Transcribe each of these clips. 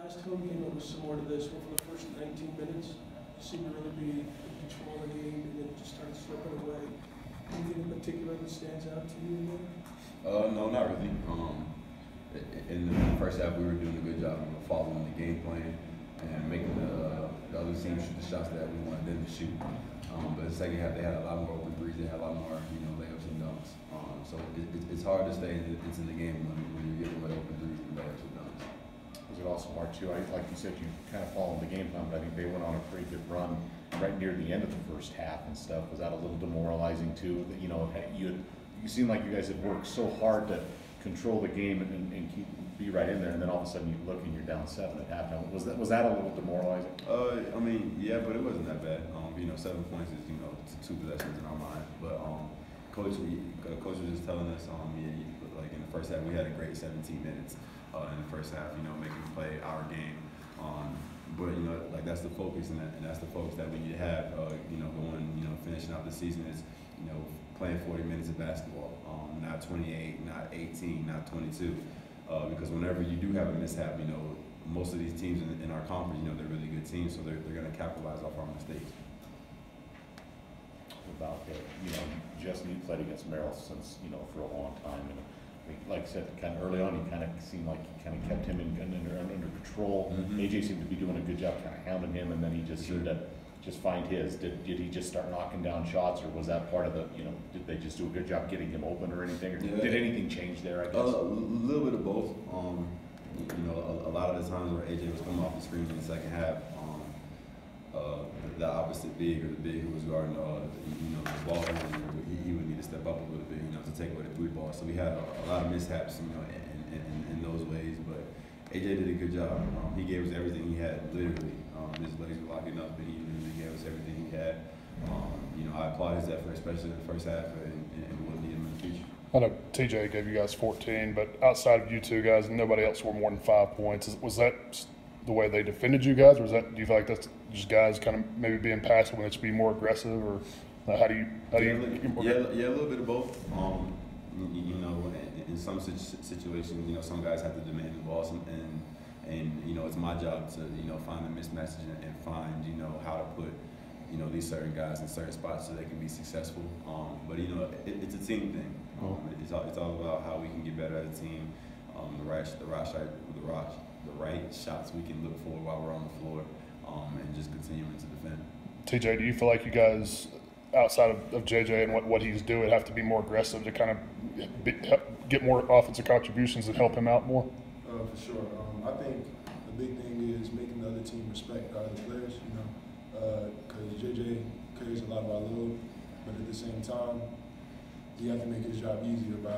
Last home game that was similar to this, where for the first 19 minutes, you seemed to really be in control of the game, and then it just started slipping away. Anything in particular that stands out to you there? No, not really. In the first half, we were doing a good job of following the game plan and making the other team shoot the shots that we wanted them to shoot. But the second half, they had a lot more open threes. They had a lot more, layups and dunks. So it's hard to stay into the game when you're getting away open threes and layups and dunks. Was it also smart too? Like you said, you kind of followed the game plan, but I think they went on a pretty good run right near the end of the first half and stuff. Was that a little demoralizing too? That you seemed like you guys had worked so hard to control the game and be right in there, and then all of a sudden you look and you're down 7 at halftime. Was that a little demoralizing? Yeah, but it wasn't that bad. 7 points is 2 possessions in our mind. But coach was just telling us, like in the first half, we had a great 17 minutes in the first half. Making us play our game. But like that's the focus, and that's the focus that we need to have. Going, finishing out the season is, playing 40 minutes of basketball. Not 28, not 18, not 22. Because whenever you do have a mishap, most of these teams in our conference, they're really good teams, so they're going to capitalize off our mistakes. About Justin, you played against Merrill since for a long time, and like I said, kind of early on, you kind of seemed like you kind of kept him under control. Mm-hmm. AJ seemed to be doing a good job kind of hounding him, and then he just seemed to just find his. Did he just start knocking down shots, or was that part of the did they just do a good job getting him open or anything, or did anything change there? I guess a little bit of both. A lot of the times where AJ was coming off the screen in the second half, the opposite big or the big who was guarding the ball, he would need to step up a little bit, to take away the 3 ball. So we had a lot of mishaps, in those ways. But AJ did a good job. He gave us everything he had, literally. His legs were locking up, and he literally gave us everything he had. I applaud his effort, especially in the first half, and we'll need him in the future. I know TJ gave you guys 14, but outside of you two guys, nobody else scored more than 5 points. Was that the way they defended you guys, or do you feel like that's just guys kind of maybe being passive when it should be more aggressive, or how do you? Yeah, a little bit of both. In some situations, some guys have to demand the ball, and it's my job to find the mismatch and find how to put these certain guys in certain spots so they can be successful. But it's a team thing. It's all about how we can get better as a team. The right shots we can look for while we're on the floor, and just continuing to defend. TJ, do you feel like you guys, outside of JJ and what he's doing, have to be more aggressive to kind of get more offensive contributions and help him out more? For sure. I think the big thing is making the other team respect our other players, because JJ carries a lot of our load, but at the same time, you have to make his job easier by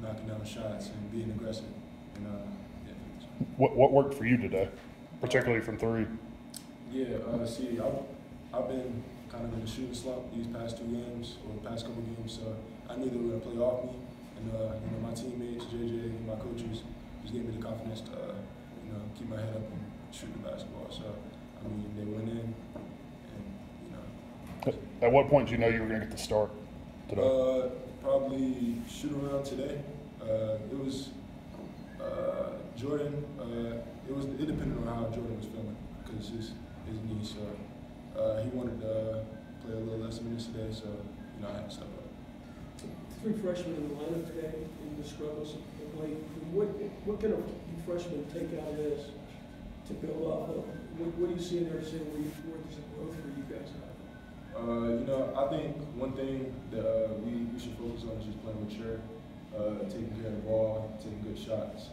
knocking down shots and being aggressive. What worked for you today, particularly from 3? Yeah, I've been kind of in a shooting slump these past 2 games or past couple games, so I knew they were going to play off me, and my teammates, JJ, and my coaches just gave me the confidence to keep my head up and shoot the basketball. So they went in, and At what point did you know you were going to get the start today? Probably shoot around today. It was Jordan. It depended on how Jordan was feeling, because his knee. So he wanted to play a little less minutes today. So I had to step up. 3 freshmen in the lineup today in the struggles of late. What can a freshman take out of this to build off of? What do you see in there to say where there's a growth for you guys? I think one thing that we should focus on is just playing mature, taking care of the ball, taking good shots,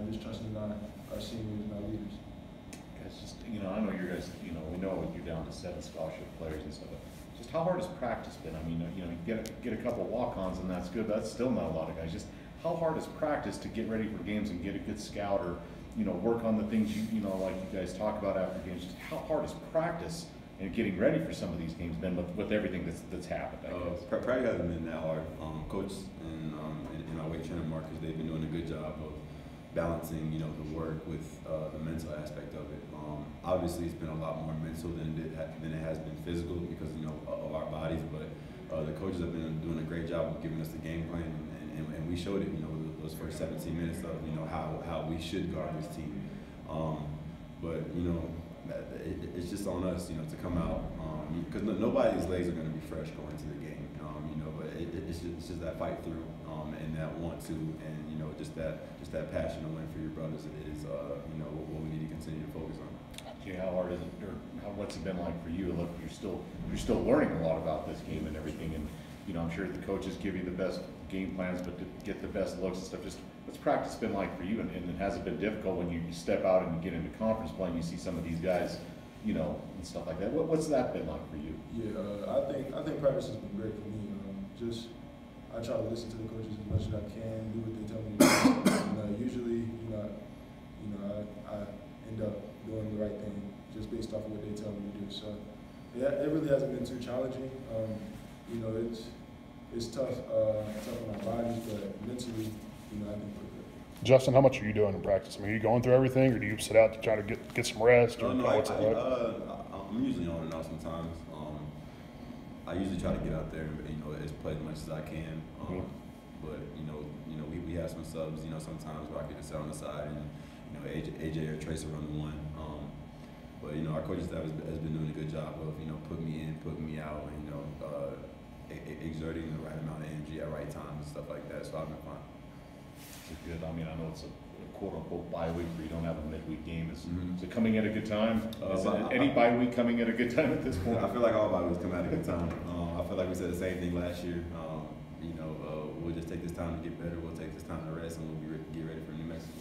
just trusting our seniors and our leaders. Guys, I know you guys, we know you're down to 7 scholarship players and stuff. Just how hard has practice been? You get a couple of walk-ons and that's good. That's still not a lot of guys. Just how hard is practice to get ready for games and get a good scout, or work on the things like you guys talk about after games? Just how hard is practice and getting ready for some of these games been with everything that's happened? Practice hasn't been that hard. Coach and our weight trainer Marcus, they've been doing a good job of balancing the work with the mental aspect of it. Obviously, it's been a lot more mental than it has been physical because of our bodies. But the coaches have been doing a great job of giving us the game plan, and we showed it. Those first 17 minutes of how we should guard this team. but you know, it's just on us, you know, to come out because nobody's legs are going to be fresh going into the game, you know. But it's just that fight through and that want to, and you know, just that passion to win for your brothers is you know what we need to continue to focus on. Jay, how hard is it, or what's it been like for you? Look, you're still learning a lot about this game and everything, and you know, I'm sure the coaches give you the best game plans, but to get the best looks and stuff, just what's practice been like for you? And it hasn't been difficult when you step out and you get into conference play and you see some of these guys, you know, and stuff like that. What's that been like for you? Yeah, I think practice has been great for me. I try to listen to the coaches as much as I can, do what they tell me to do. And usually, I end up doing the right thing just based off of what they tell me to do. So, yeah, it really hasn't been too challenging. You know, it's tough on our bodies, but mentally, you know, I think we're good. Justin, how much are you doing in practice? I mean, are you going through everything, or do you sit out to try to get some rest? Or No, what's it like? I'm usually on and off sometimes. I usually try to get out there and you know play as much as I can. But you know we have some subs. You know sometimes where I can just sit on the side and you know AJ or Tracer run the one. But you know our coaching staff has been doing a good job of you know putting me in, putting me out, and you know exerting the right amount of energy at right times and stuff like that. So I've been fine. It's good. I mean, I know it's a quote-unquote bye week where you don't have a midweek game. Is it coming at a good time? Is any bye week coming at a good time at this point? I feel like all bye weeks come at a good time. I feel like we said the same thing last year. You know, we'll just take this time to get better. We'll take this time to rest, and we'll get ready for New Mexico.